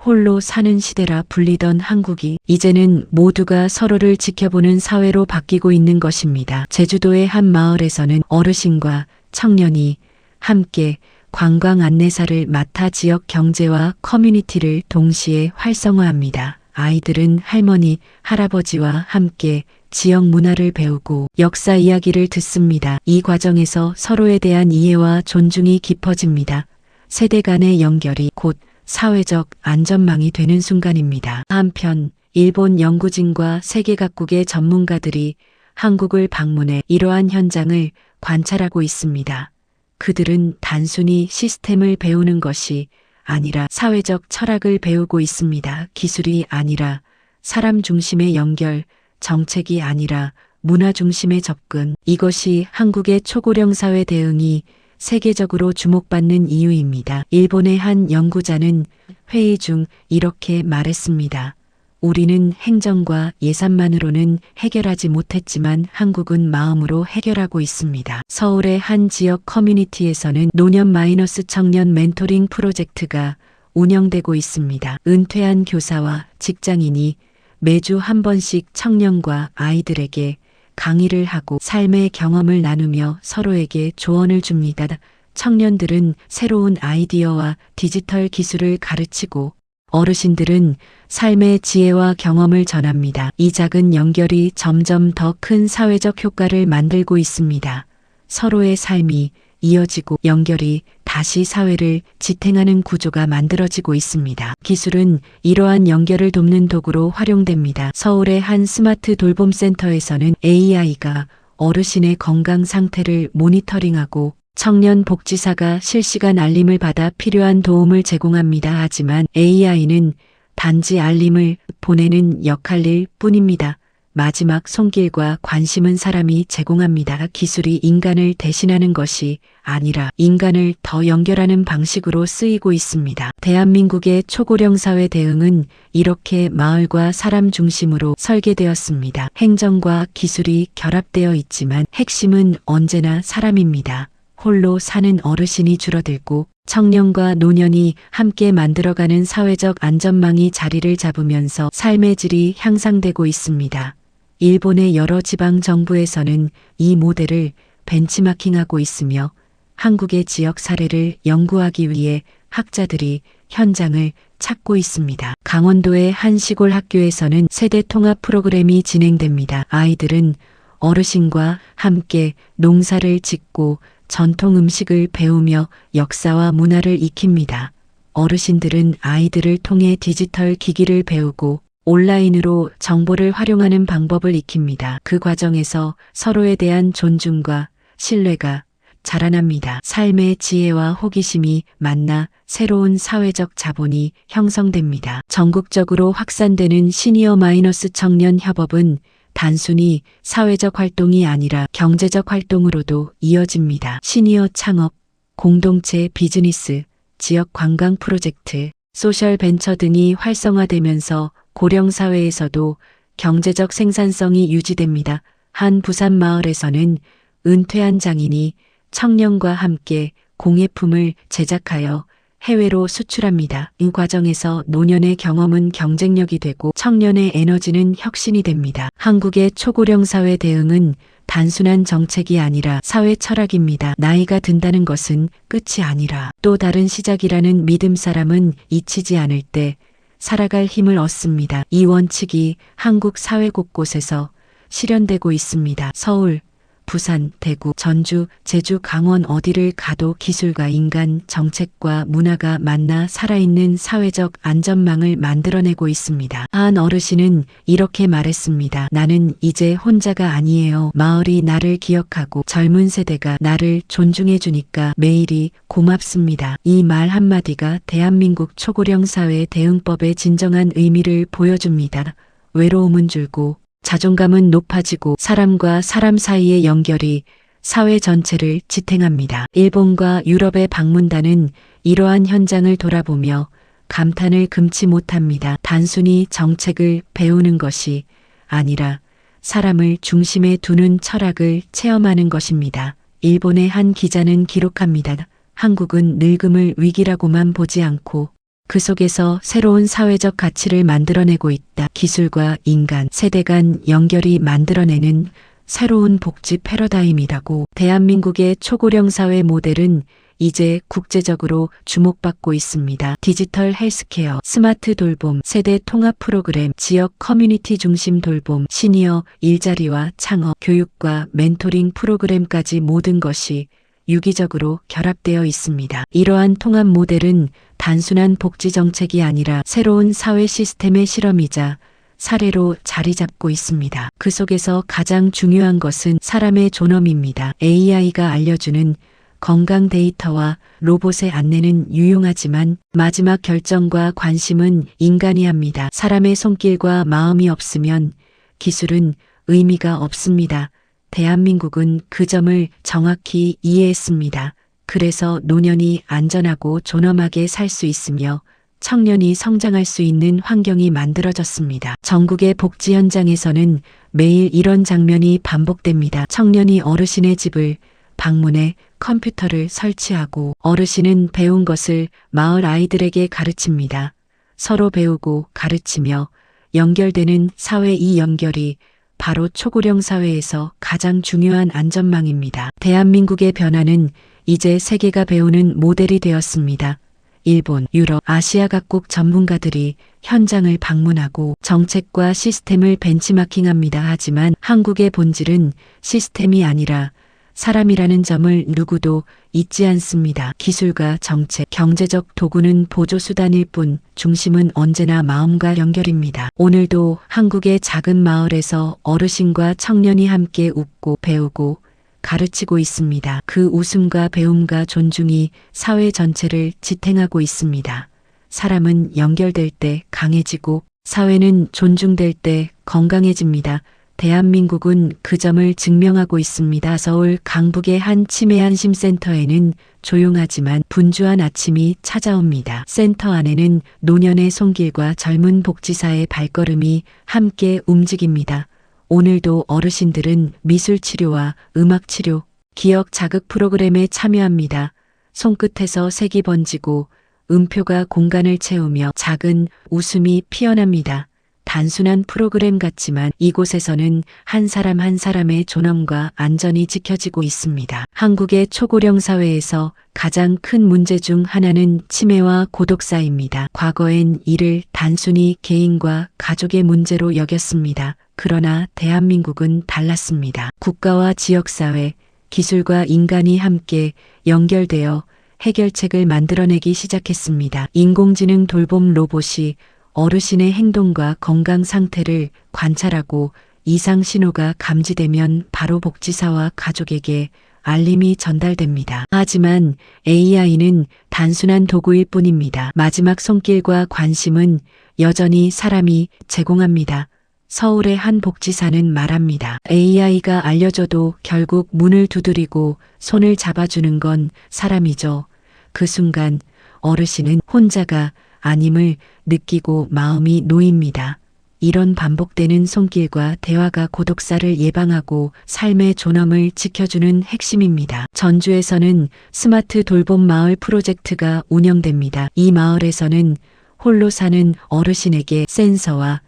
홀로 사는 시대라 불리던 한국이 이제는 모두가 서로를 지켜보는 사회로 바뀌고 있는 것입니다. 제주도의 한 마을에서는 어르신과 청년이 함께 관광 안내사를 맡아 지역 경제와 커뮤니티를 동시에 활성화합니다. 아이들은 할머니, 할아버지와 함께 지역 문화를 배우고 역사 이야기를 듣습니다. 이 과정에서 서로에 대한 이해와 존중이 깊어집니다. 세대 간의 연결이 곧 사회적 안전망이 되는 순간입니다. 한편 일본 연구진과 세계 각국의 전문가들이 한국을 방문해 이러한 현장을 관찰하고 있습니다. 그들은 단순히 시스템을 배우는 것이 아니라 사회적 철학을 배우고 있습니다. 기술이 아니라 사람 중심의 연결, 정책이 아니라 문화 중심의 접근. 이것이 한국의 초고령 사회 대응이 세계적으로 주목받는 이유입니다. 일본의 한 연구자는 회의 중 이렇게 말했습니다. 우리는 행정과 예산만으로는 해결하지 못했지만 한국은 마음으로 해결하고 있습니다. 서울의 한 지역 커뮤니티에서는 노년 마이너스 청년 멘토링 프로젝트가 운영되고 있습니다. 은퇴한 교사와 직장인이 매주 한 번씩 청년과 아이들에게 강의를 하고 삶의 경험을 나누며 서로에게 조언을 줍니다. 청년들은 새로운 아이디어와 디지털 기술을 가르치고 어르신들은 삶의 지혜와 경험을 전합니다. 이 작은 연결이 점점 더 큰 사회적 효과를 만들고 있습니다. 서로의 삶이 이어지고 연결이 다시 사회를 지탱하는 구조가 만들어지고 있습니다. 기술은 이러한 연결을 돕는 도구로 활용됩니다. 서울의 한 스마트 돌봄센터에서는 AI가 어르신의 건강 상태를 모니터링하고 청년 복지사가 실시간 알림을 받아 필요한 도움을 제공합니다. 하지만 AI는 단지 알림을 보내는 역할일 뿐입니다. 마지막 손길과 관심은 사람이 제공합니다. 기술이 인간을 대신하는 것이 아니라 인간을 더 연결하는 방식으로 쓰이고 있습니다. 대한민국의 초고령 사회 대응은 이렇게 마을과 사람 중심으로 설계되었습니다. 행정과 기술이 결합되어 있지만 핵심은 언제나 사람입니다. 홀로 사는 어르신이 줄어들고 청년과 노년이 함께 만들어가는 사회적 안전망이 자리를 잡으면서 삶의 질이 향상되고 있습니다. 일본의 여러 지방 정부에서는 이 모델을 벤치마킹하고 있으며 한국의 지역 사례를 연구하기 위해 학자들이 현장을 찾고 있습니다. 강원도의 한 시골 학교에서는 세대 통합 프로그램이 진행됩니다. 아이들은 어르신과 함께 농사를 짓고 전통 음식을 배우며 역사와 문화를 익힙니다. 어르신들은 아이들을 통해 디지털 기기를 배우고 온라인으로 정보를 활용하는 방법을 익힙니다. 그 과정에서 서로에 대한 존중과 신뢰가 자라납니다. 삶의 지혜와 호기심이 만나 새로운 사회적 자본이 형성됩니다. 전국적으로 확산되는 시니어 마이너스 청년 협업은 단순히 사회적 활동이 아니라 경제적 활동으로도 이어집니다. 시니어 창업, 공동체 비즈니스, 지역 관광 프로젝트, 소셜 벤처 등이 활성화되면서 고령 사회에서도 경제적 생산성이 유지됩니다. 한 부산 마을에서는 은퇴한 장인이 청년과 함께 공예품을 제작하여 해외로 수출합니다. 이 과정에서 노년의 경험은 경쟁력이 되고 청년의 에너지는 혁신이 됩니다. 한국의 초고령 사회 대응은 단순한 정책이 아니라 사회 철학입니다. 나이가 든다는 것은 끝이 아니라 또 다른 시작이라는 믿음. 사람은 잊히지 않을 때 살아갈 힘을 얻습니다. 이 원칙이 한국 사회 곳곳에서 실현되고 있습니다. 서울, 부산, 대구, 전주, 제주, 강원 어디를 가도 기술과 인간, 정책과 문화가 만나 살아있는 사회적 안전망을 만들어내고 있습니다. 한 어르신은 이렇게 말했습니다. 나는 이제 혼자가 아니에요. 마을이 나를 기억하고 젊은 세대가 나를 존중해 주니까 매일이 고맙습니다. 이 말 한마디가 대한민국 초고령 사회 대응법의 진정한 의미를 보여줍니다. 외로움은 줄고 자존감은 높아지고 사람과 사람 사이의 연결이 사회 전체를 지탱합니다. 일본과 유럽의 방문단은 이러한 현장을 돌아보며 감탄을 금치 못합니다. 단순히 정책을 배우는 것이 아니라 사람을 중심에 두는 철학을 체험하는 것입니다. 일본의 한 기자는 기록합니다. 한국은 늙음을 위기라고만 보지 않고 그 속에서 새로운 사회적 가치를 만들어내고 있다. 기술과 인간, 세대 간 연결이 만들어내는 새로운 복지 패러다임이라고. 대한민국의 초고령 사회 모델은 이제 국제적으로 주목받고 있습니다. 디지털 헬스케어, 스마트 돌봄, 세대 통합 프로그램, 지역 커뮤니티 중심 돌봄, 시니어 일자리와 창업, 교육과 멘토링 프로그램까지 모든 것이 유기적으로 결합되어 있습니다. 이러한 통합 모델은 단순한 복지 정책이 아니라 새로운 사회 시스템의 실험이자 사례로 자리 잡고 있습니다. 그 속에서 가장 중요한 것은 사람의 존엄입니다. AI가 알려주는 건강 데이터와 로봇의 안내는 유용하지만 마지막 결정과 관심은 인간이 합니다. 사람의 손길과 마음이 없으면 기술은 의미가 없습니다. 대한민국은 그 점을 정확히 이해했습니다. 그래서 노년이 안전하고 존엄하게 살 수 있으며 청년이 성장할 수 있는 환경이 만들어졌습니다. 전국의 복지 현장에서는 매일 이런 장면이 반복됩니다. 청년이 어르신의 집을 방문해 컴퓨터를 설치하고 어르신은 배운 것을 마을 아이들에게 가르칩니다. 서로 배우고 가르치며 연결되는 사회, 이 연결이 바로 초고령 사회에서 가장 중요한 안전망입니다. 대한민국의 변화는 이제 세계가 배우는 모델이 되었습니다. 일본, 유럽, 아시아 각국 전문가들이 현장을 방문하고 정책과 시스템을 벤치마킹합니다. 하지만 한국의 본질은 시스템이 아니라 사람이라는 점을 누구도 잊지 않습니다. 기술과 정책, 경제적 도구는 보조수단일 뿐 중심은 언제나 마음과 연결입니다. 오늘도 한국의 작은 마을에서 어르신과 청년이 함께 웃고 배우고 가르치고 있습니다. 그 웃음과 배움과 존중이 사회 전체를 지탱하고 있습니다. 사람은 연결될 때 강해지고 사회는 존중될 때 건강해집니다. 대한민국은 그 점을 증명하고 있습니다. 서울 강북의 한 치매 안심센터에는 조용하지만 분주한 아침이 찾아옵니다. 센터 안에는 노년의 손길과 젊은 복지사의 발걸음이 함께 움직입니다. 오늘도 어르신들은 미술치료와 음악치료, 기억 자극 프로그램에 참여합니다. 손끝에서 색이 번지고 음표가 공간을 채우며 작은 웃음이 피어납니다. 단순한 프로그램 같지만 이곳에서는 한 사람 한 사람의 존엄과 안전이 지켜지고 있습니다. 한국의 초고령 사회에서 가장 큰 문제 중 하나는 치매와 고독사입니다. 과거엔 이를 단순히 개인과 가족의 문제로 여겼습니다. 그러나 대한민국은 달랐습니다. 국가와 지역사회, 기술과 인간이 함께 연결되어 해결책을 만들어내기 시작했습니다. 인공지능 돌봄 로봇이 어르신의 행동과 건강 상태를 관찰하고 이상 신호가 감지되면 바로 복지사와 가족에게 알림이 전달됩니다. 하지만 AI는 단순한 도구일 뿐입니다. 마지막 손길과 관심은 여전히 사람이 제공합니다. 서울의 한 복지사는 말합니다. AI가 알려줘도 결국 문을 두드리고 손을 잡아주는 건 사람이죠. 그 순간 어르신은 혼자가 아님을 느끼고 마음이 놓입니다. 이런 반복되는 손길과 대화가 고독사를 예방하고 삶의 존엄을 지켜주는 핵심입니다. 전주에서는 스마트 돌봄 마을 프로젝트가 운영됩니다. 이 마을에서는 홀로 사는 어르신에게 센서와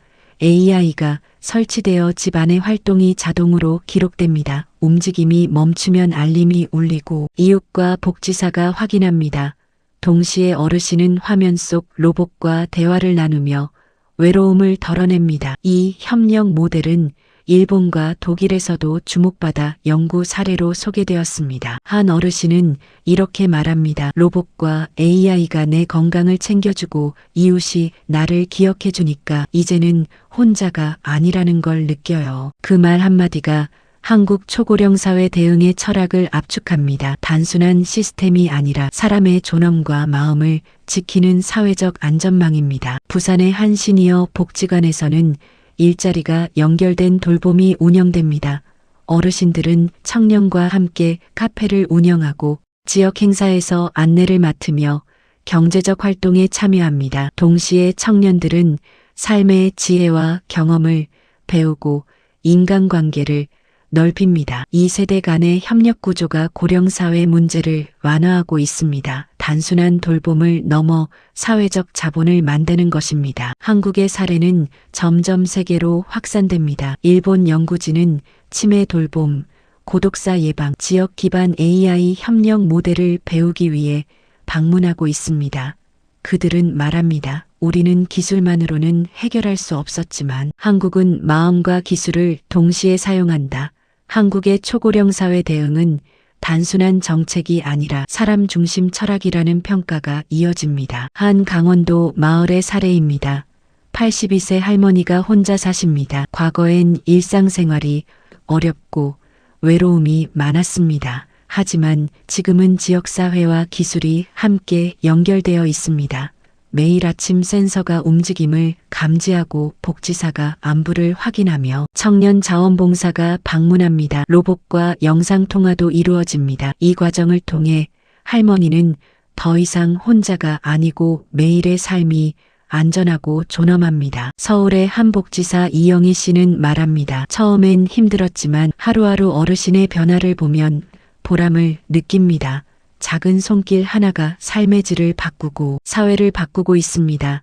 AI가 설치되어 집안의 활동이 자동으로 기록됩니다. 움직임이 멈추면 알림이 울리고 이웃과 복지사가 확인합니다. 동시에 어르신은 화면 속 로봇과 대화를 나누며 외로움을 덜어냅니다. 이 협력 모델은 일본과 독일에서도 주목받아 연구 사례로 소개되었습니다. 한 어르신은 이렇게 말합니다. 로봇과 AI가 내 건강을 챙겨주고 이웃이 나를 기억해주니까 이제는 혼자가 아니라는 걸 느껴요. 그 말 한마디가 한국 초고령 사회 대응의 철학을 압축합니다. 단순한 시스템이 아니라 사람의 존엄과 마음을 지키는 사회적 안전망입니다. 부산의 한 시니어 복지관에서는 일자리가 연결된 돌봄이 운영됩니다. 어르신들은 청년과 함께 카페를 운영하고 지역 행사에서 안내를 맡으며 경제적 활동에 참여합니다. 동시에 청년들은 삶의 지혜와 경험을 배우고 인간관계를 넓힙니다. 이 세대 간의 협력 구조가 고령사회 문제를 완화하고 있습니다. 단순한 돌봄을 넘어 사회적 자본을 만드는 것입니다. 한국의 사례는 점점 세계로 확산됩니다. 일본 연구진은 치매 돌봄, 고독사 예방, 지역 기반 AI 협력 모델을 배우기 위해 방문하고 있습니다. 그들은 말합니다. 우리는 기술만으로는 해결할 수 없었지만 한국은 마음과 기술을 동시에 사용한다. 한국의 초고령 사회 대응은 단순한 정책이 아니라 사람 중심 철학이라는 평가가 이어집니다. 한 강원도 마을의 사례입니다. 82세 할머니가 혼자 사십니다. 과거엔 일상생활이 어렵고 외로움이 많았습니다. 하지만 지금은 지역사회와 기술이 함께 연결되어 있습니다. 매일 아침 센서가 움직임을 감지하고 복지사가 안부를 확인하며 청년 자원봉사가 방문합니다. 로봇과 영상통화도 이루어집니다. 이 과정을 통해 할머니는 더 이상 혼자가 아니고 매일의 삶이 안전하고 존엄합니다. 서울의 한 복지사 이영희 씨는 말합니다. 처음엔 힘들었지만 하루하루 어르신의 변화를 보면 보람을 느낍니다. 작은 손길 하나가 삶의 질을 바꾸고 사회를 바꾸고 있습니다.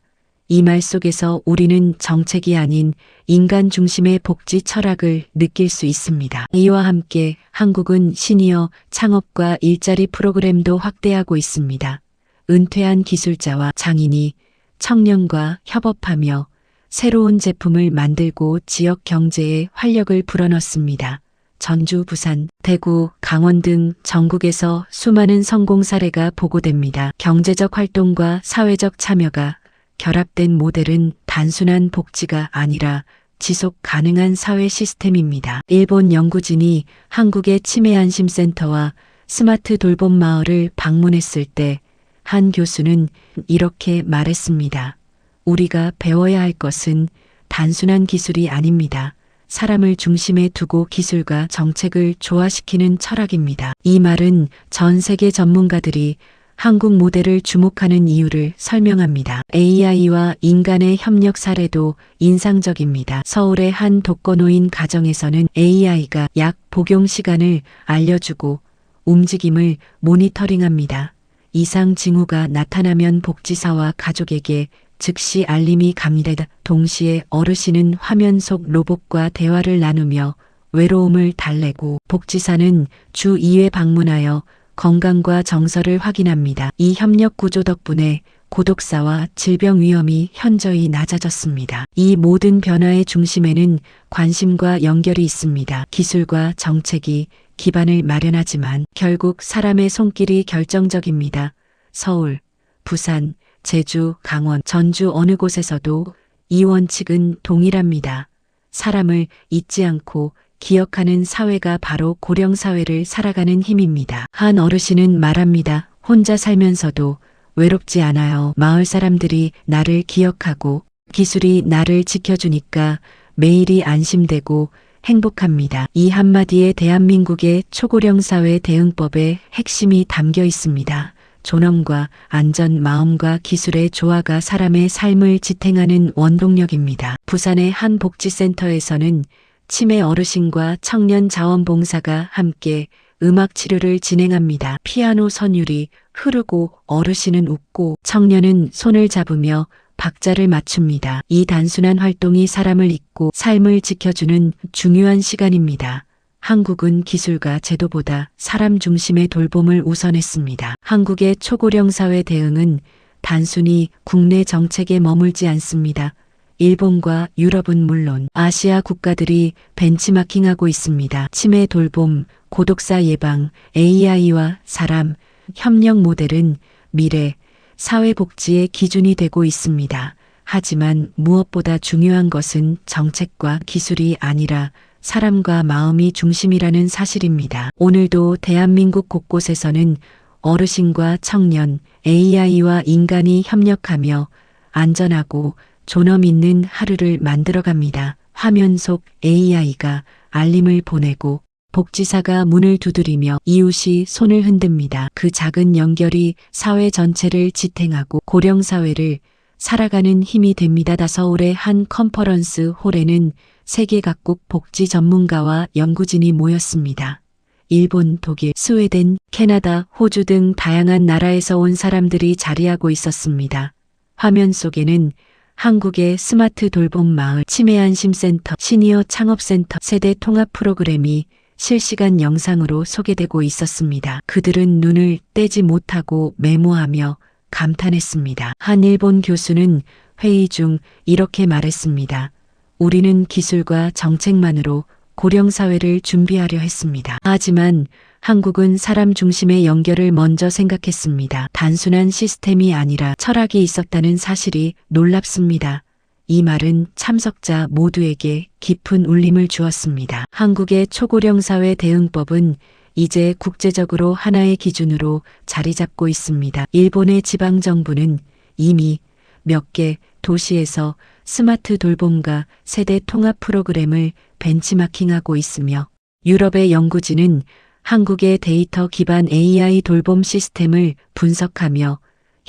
이 말 속에서 우리는 정책이 아닌 인간 중심의 복지 철학을 느낄 수 있습니다. 이와 함께 한국은 시니어 창업과 일자리 프로그램도 확대하고 있습니다. 은퇴한 기술자와 장인이 청년과 협업하며 새로운 제품을 만들고 지역 경제에 활력을 불어넣습니다. 전주, 부산, 대구, 강원 등 전국에서 수많은 성공 사례가 보고됩니다. 경제적 활동과 사회적 참여가 결합된 모델은 단순한 복지가 아니라 지속 가능한 사회 시스템입니다. 일본 연구진이 한국의 치매 안심센터와 스마트 돌봄 마을을 방문했을 때 한 교수는 이렇게 말했습니다. 우리가 배워야 할 것은 단순한 기술이 아닙니다. 사람을 중심에 두고 기술과 정책을 조화시키는 철학입니다. 이 말은 전 세계 전문가들이 한국 모델을 주목하는 이유를 설명합니다. AI와 인간의 협력 사례도 인상적입니다. 서울의 한 독거노인 가정에서는 AI가 약 복용 시간을 알려주고 움직임을 모니터링합니다. 이상 징후가 나타나면 복지사와 가족에게 즉시 알림이 갑니다. 동시에 어르신은 화면 속 로봇과 대화를 나누며 외로움을 달래고 복지사는 주 2회 방문하여 건강과 정서를 확인합니다. 이 협력 구조 덕분에 고독사와 질병 위험이 현저히 낮아졌습니다. 이 모든 변화의 중심에는 관심과 연결이 있습니다. 기술과 정책이 기반을 마련하지만 결국 사람의 손길이 결정적입니다. 서울, 부산, 제주, 강원, 전주 어느 곳에서도 이 원칙은 동일합니다. 사람을 잊지 않고 기억하는 사회가 바로 고령사회를 살아가는 힘입니다. 한 어르신은 말합니다. 혼자 살면서도 외롭지 않아요. 마을 사람들이 나를 기억하고 기술이 나를 지켜주니까 매일이 안심되고 행복합니다. 이 한마디에 대한민국의 초고령 사회 대응법의 핵심이 담겨 있습니다. 존엄과 안전, 마음과 기술의 조화가 사람의 삶을 지탱하는 원동력입니다. 부산의 한 복지센터에서는 치매 어르신과 청년 자원봉사가 함께 음악 치료를 진행합니다. 피아노 선율이 흐르고 어르신은 웃고 청년은 손을 잡으며 박자를 맞춥니다. 이 단순한 활동이 사람을 잊고 삶을 지켜주는 중요한 시간입니다. 한국은 기술과 제도보다 사람 중심의 돌봄을 우선했습니다. 한국의 초고령 사회 대응은 단순히 국내 정책에 머물지 않습니다. 일본과 유럽은 물론 아시아 국가들이 벤치마킹하고 있습니다. 치매 돌봄, 고독사 예방, AI와 사람, 협력 모델은 미래, 사회복지의 기준이 되고 있습니다. 하지만 무엇보다 중요한 것은 정책과 기술이 아니라 사람과 마음이 중심이라는 사실입니다. 오늘도 대한민국 곳곳에서는 어르신과 청년, AI와 인간이 협력하며 안전하고 존엄 있는 하루를 만들어갑니다. 화면 속 AI가 알림을 보내고 복지사가 문을 두드리며 이웃이 손을 흔듭니다. 그 작은 연결이 사회 전체를 지탱하고 고령사회를 살아가는 힘이 됩니다. 서울의 한 컨퍼런스 홀에는 세계 각국 복지 전문가와 연구진이 모였습니다. 일본, 독일, 스웨덴, 캐나다, 호주 등 다양한 나라에서 온 사람들이 자리하고 있었습니다. 화면 속에는 한국의 스마트 돌봄 마을, 치매 안심센터, 시니어 창업센터, 세대 통합 프로그램이 실시간 영상으로 소개되고 있었습니다. 그들은 눈을 떼지 못하고 메모하며 감탄했습니다. 한 일본 교수는 회의 중 이렇게 말했습니다. 우리는 기술과 정책만으로 고령사회를 준비하려 했습니다. 하지만 한국은 사람 중심의 연결을 먼저 생각했습니다. 단순한 시스템이 아니라 철학이 있었다는 사실이 놀랍습니다. 이 말은 참석자 모두에게 깊은 울림을 주었습니다. 한국의 초고령 사회 대응법은 이제 국제적으로 하나의 기준으로 자리 잡고 있습니다. 일본의 지방정부는 이미 몇 개 도시에서 스마트 돌봄과 세대 통합 프로그램을 벤치마킹하고 있으며 유럽의 연구진은 한국의 데이터 기반 AI 돌봄 시스템을 분석하며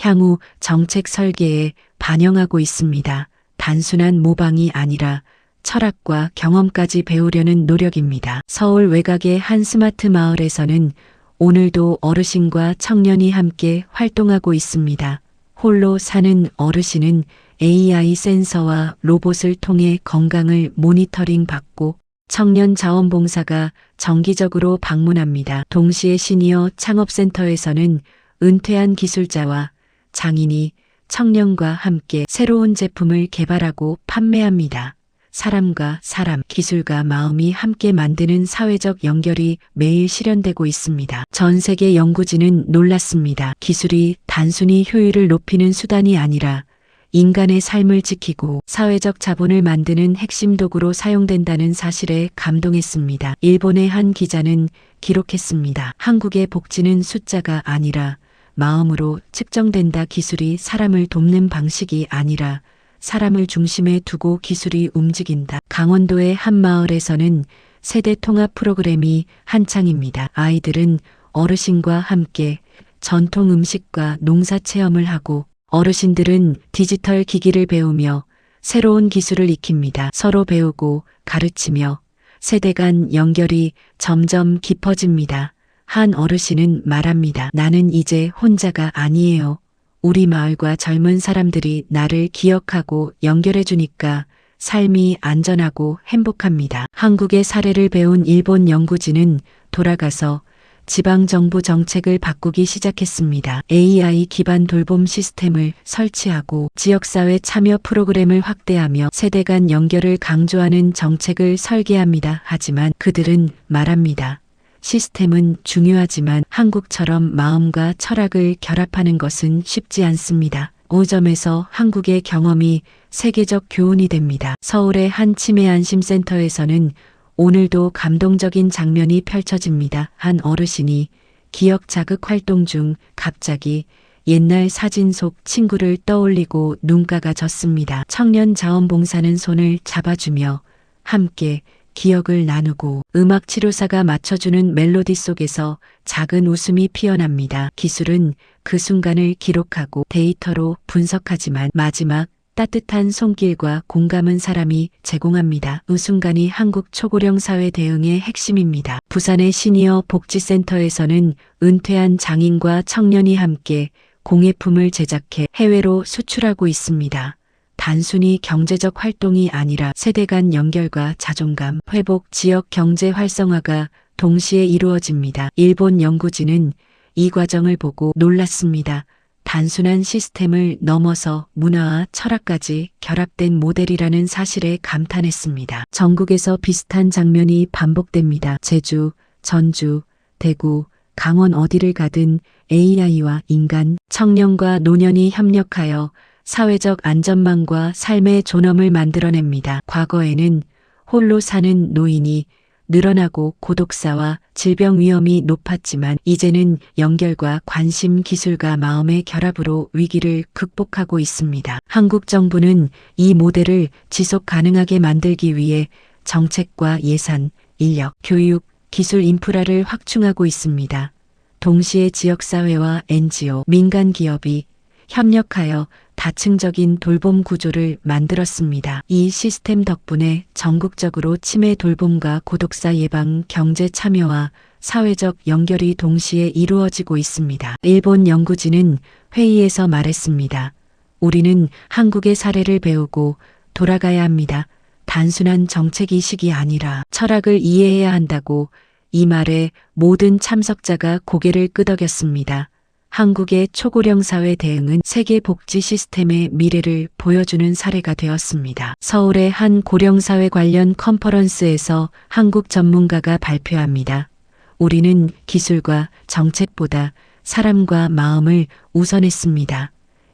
향후 정책 설계에 반영하고 있습니다. 단순한 모방이 아니라 철학과 경험까지 배우려는 노력입니다. 서울 외곽의 한 스마트 마을에서는 오늘도 어르신과 청년이 함께 활동하고 있습니다. 홀로 사는 어르신은 AI 센서와 로봇을 통해 건강을 모니터링 받고 청년 자원봉사가 정기적으로 방문합니다. 동시에 시니어 창업센터에서는 은퇴한 기술자와 장인이 청년과 함께 새로운 제품을 개발하고 판매합니다. 사람과 사람, 기술과 마음이 함께 만드는 사회적 연결이 매일 실현되고 있습니다. 전 세계 연구진은 놀랐습니다. 기술이 단순히 효율을 높이는 수단이 아니라 인간의 삶을 지키고 사회적 자본을 만드는 핵심 도구로 사용된다는 사실에 감동했습니다. 일본의 한 기자는 기록했습니다. 한국의 복지는 숫자가 아니라 마음으로 측정된다. 기술이 사람을 돕는 방식이 아니라 사람을 중심에 두고 기술이 움직인다. 강원도의 한 마을에서는 세대 통합 프로그램이 한창입니다. 아이들은 어르신과 함께 전통 음식과 농사 체험을 하고 어르신들은 디지털 기기를 배우며 새로운 기술을 익힙니다. 서로 배우고 가르치며 세대 간 연결이 점점 깊어집니다. 한 어르신은 말합니다. 나는 이제 혼자가 아니에요. 우리 마을과 젊은 사람들이 나를 기억하고 연결해 주니까 삶이 안전하고 행복합니다. 한국의 사례를 배운 일본 연구진은 돌아가서 지방정부 정책을 바꾸기 시작했습니다. AI 기반 돌봄 시스템을 설치하고 지역사회 참여 프로그램을 확대하며 세대 간 연결을 강조하는 정책을 설계합니다. 하지만 그들은 말합니다. 시스템은 중요하지만 한국처럼 마음과 철학을 결합하는 것은 쉽지 않습니다. 5점에서 한국의 경험이 세계적 교훈이 됩니다. 서울의 한 치매 안심센터에서는 오늘도 감동적인 장면이 펼쳐집니다. 한 어르신이 기억 자극 활동 중 갑자기 옛날 사진 속 친구를 떠올리고 눈가가 졌습니다. 청년 자원봉사는 손을 잡아주며 함께 기억을 나누고 음악 치료사가 맞춰주는 멜로디 속에서 작은 웃음이 피어납니다. 기술은 그 순간을 기록하고 데이터로 분석하지만 마지막 따뜻한 손길과 공감은 사람이 제공합니다. 이 순간이 한국 초고령 사회 대응의 핵심입니다. 부산의 시니어 복지센터에서는 은퇴한 장인과 청년이 함께 공예품을 제작해 해외로 수출하고 있습니다. 단순히 경제적 활동이 아니라 세대 간 연결과 자존감, 회복, 지역 경제 활성화가 동시에 이루어집니다. 일본 연구진은 이 과정을 보고 놀랐습니다. 단순한 시스템을 넘어서 문화와 철학까지 결합된 모델이라는 사실에 감탄했습니다. 전국에서 비슷한 장면이 반복됩니다. 제주, 전주, 대구, 강원 어디를 가든 AI와 인간, 청년과 노년이 협력하여 사회적 안전망과 삶의 존엄을 만들어냅니다. 과거에는 홀로 사는 노인이 늘어나고 고독사와 질병 위험이 높았지만 이제는 연결과 관심, 기술과 마음의 결합으로 위기를 극복하고 있습니다. 한국 정부는 이 모델을 지속 가능하게 만들기 위해 정책과 예산, 인력, 교육, 기술 인프라를 확충하고 있습니다. 동시에 지역사회와 NGO, 민간 기업이 협력하여 다층적인 돌봄 구조를 만들었습니다. 이 시스템 덕분에 전국적으로 치매 돌봄과 고독사 예방, 경제 참여와 사회적 연결이 동시에 이루어지고 있습니다. 일본 연구진은 회의에서 말했습니다. 우리는 한국의 사례를 배우고 돌아가야 합니다. 단순한 정책이식이 아니라 철학을 이해해야 한다고 이 말에 모든 참석자가 고개를 끄덕였습니다. 한국의 초고령 사회 대응은 세계 복지 시스템의 미래를 보여주는 사례가 되었습니다. 서울의 한 고령사회 관련 컨퍼런스에서 한국 전문가가 발표합니다. 우리는 기술과 정책보다 사람과 마음을 우선했습니다.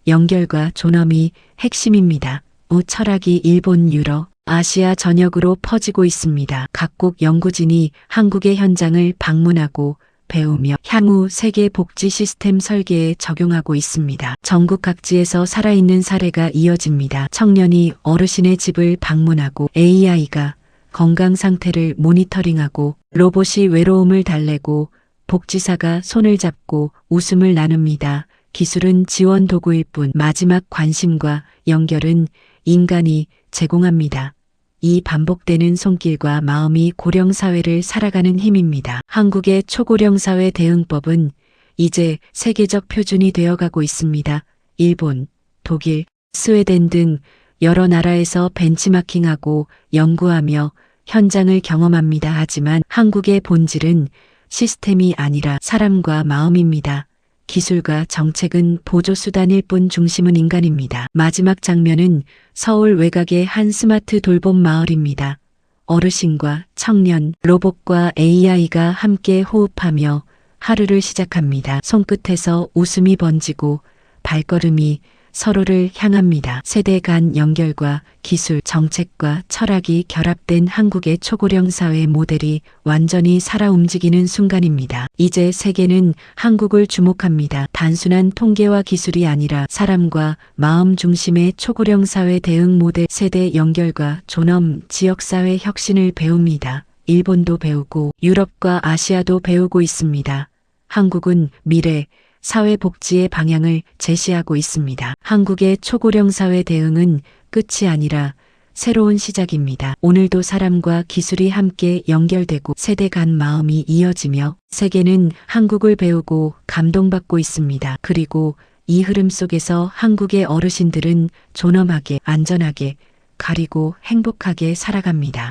연결과 존엄이 핵심입니다. 이 철학이 일본, 유럽, 아시아 전역으로 퍼지고 있습니다. 각국 연구진이 한국의 현장을 방문하고 배우며 향후 세계 복지 시스템 설계에 적용하고 있습니다. 전국 각지에서 살아있는 사례가 이어집니다. 청년이 어르신의 집을 방문하고 AI가 건강 상태를 모니터링하고 로봇이 외로움을 달래고 복지사가 손을 잡고 웃음을 나눕니다. 기술은 지원 도구일 뿐 마지막 관심과 연결은 인간이 제공합니다. 이 반복되는 손길과 마음이 고령사회를 살아가는 힘입니다. 한국의 초고령사회 대응법은 이제 세계적 표준이 되어가고 있습니다. 일본, 독일, 스웨덴 등 여러 나라에서 벤치마킹하고 연구하며 현장을 경험합니다. 하지만 한국의 본질은 시스템이 아니라 사람과 마음입니다. 기술과 정책은 보조수단일 뿐 중심은 인간입니다. 마지막 장면은 서울 외곽의 한 스마트 돌봄 마을입니다. 어르신과 청년, 로봇과 AI가 함께 호흡하며 하루를 시작합니다. 손끝에서 웃음이 번지고 발걸음이 서로를 향합니다. 세대 간 연결과 기술, 정책과 철학이 결합된 한국의 초고령 사회 모델이 완전히 살아 움직이는 순간입니다. 이제 세계는 한국을 주목합니다. 단순한 통계와 기술이 아니라 사람과 마음 중심의 초고령 사회 대응 모델, 세대 연결과 존엄, 지역사회 혁신을 배웁니다. 일본도 배우고 유럽과 아시아도 배우고 있습니다. 한국은 미래, 사회복지의 방향을 제시하고 있습니다. 한국의 초고령 사회 대응은 끝이 아니라 새로운 시작입니다. 오늘도 사람과 기술이 함께 연결되고 세대 간 마음이 이어지며 세계는 한국을 배우고 감동받고 있습니다. 그리고 이 흐름 속에서 한국의 어르신들은 존엄하게, 안전하게, 가리고 행복하게 살아갑니다.